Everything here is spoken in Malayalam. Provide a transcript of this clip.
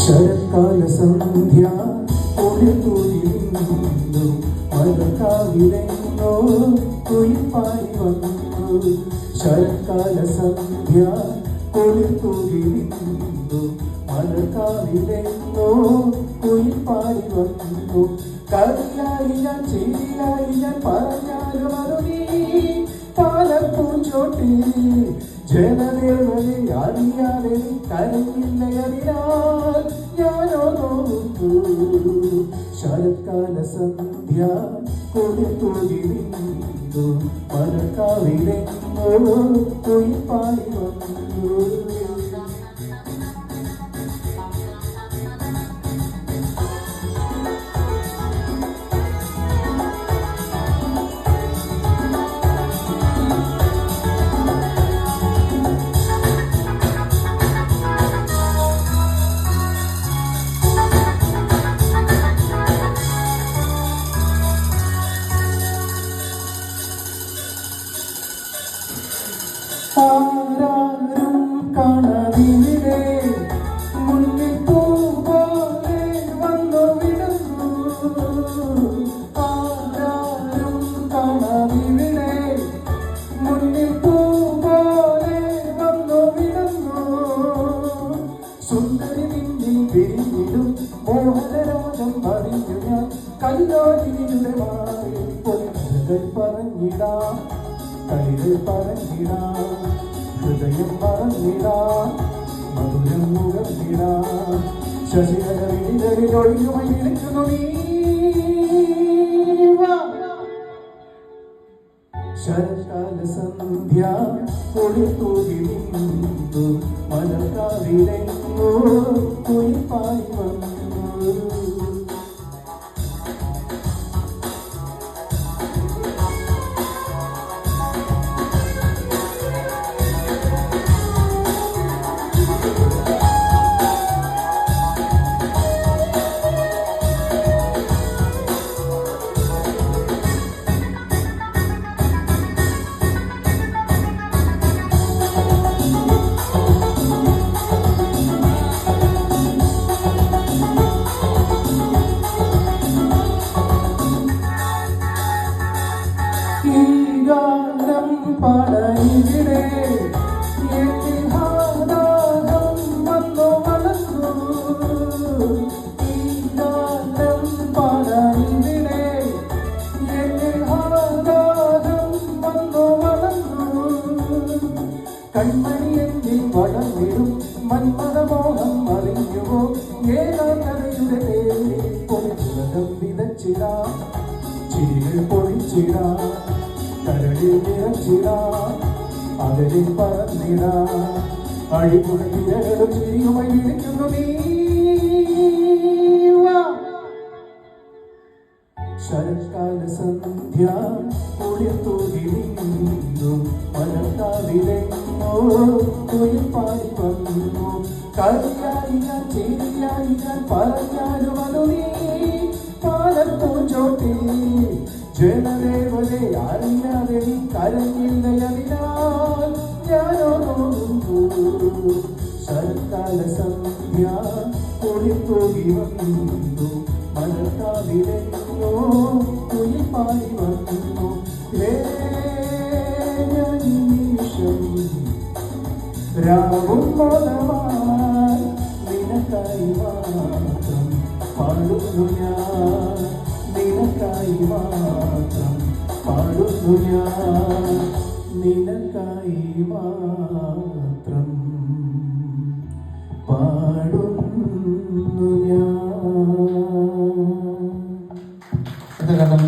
ശരത്കാല സന്ധ്യ ഒളിത്തുയിലിന്നു മലക്കാവിലെങ്ങോ കുയിൽപ്പായി വന്നു. ശരത്കാല സന്ധ്യ ഒളിത്തുയിലിന്നു മലക്കാവിലെങ്ങോ കുയിൽപ്പായി വന്നു. കരിയായി ഞാൻ ചിരിയായി ഞാൻ പറഞ്ഞാലും അത് നീ പാലപ്പൂഞ്ചോട്ടി ജനദേവനെ അറിയാതെ കരയില്ലയതിനാൽ ഞാനോ നോക്കൂ. ശരത്കാല സന്ധ്യ കൊടുത്തുകിരിന്നു മലക്കാവിലെങ്ങോ കുയിൽപ്പായി വന്നു. ആരാരും കാണാതിവിടെ മുന്നിൽ പൂപോലെ വന്നു വിടുന്നു. ആരാരും കാണാതിവിടെ മുന്നിൽ പൂപോലെ വന്നു വിടുന്നു. സുന്ദരി നിന്നിൽ വിരിഞ്ഞിടും മോഹനരാഗം അറിഞ്ഞു ഞാൻ കല്ലോലിയുടെ മാറിൽ പൊലികൾ പറഞ്ഞിടാം, കൈകൾ പറഞ്ഞിടാം, ഹൃദയം പറഞ്ഞിടാം, മധുരം മുഖത്തിടാം. ശശികല വിളികളിൽ ഒഴിയുമായി വിളിക്കുന്നു നീ. ശരത്കാല സന്ധ്യ കൊടുത്തുകിരിന്നു മലക്കാവിലെങ്ങോ കുയിൽപ്പായി വന്നു. ഗാനം പാടയിവിടെ ഹാദാഹം വന്നു വളർന്നു. ഈ ഗാനം പാടയിവിടെ ഹാദാഹം വന്നു വളർന്നു. കൺമണി എന്നിൽ വളർന്നിടും മന്മഥമോഹം അറിഞ്ഞുവോ. ഏകാന്തതയുടെ പേരിൽ പൊളിച്ചുലകം വിതച്ചിടാം, ചിരികൾ പൊളിച്ചിടാം, കരളിൽ നിറച്ചിടാം, അതിരിൽ പറന്നിടാം. അഴിമുഖത്തിരകളും ചിരിയുമായി വിളിക്കുന്നു നീ. ശരത്കാല സന്ധ്യ ഒളിത്തുകിരിന്നു മലക്കാവിലെങ്ങോ കുയിൽപ്പായി വന്നു. കരിയായി ഞാൻ ചിരിയായി ഞാൻ പറഞ്ഞാലും അത് നീ പാലപ്പൂഞ്ചോട്ടി ജനദേവനെ അറിയാതെ നീ കരഞ്ഞില്ലയതിനാൽ ഞാനോ നോക്കൂ. ശരത്കാല സന്ധ്യ കൊടുത്തുകി വന്നു മലക്കാവിലെങ്ങോ കുയിൽപ്പായി വന്നു. നിമിഷം രാവും മോദമായി നിനക്കായി മാത്രം പാടുന്നു ഞാൻ, നിനക്കായി മാത്രം പാടുന്നു ഞാൻ, നിനക്കായി മാത്രം പാടുന്നു ഞാൻ.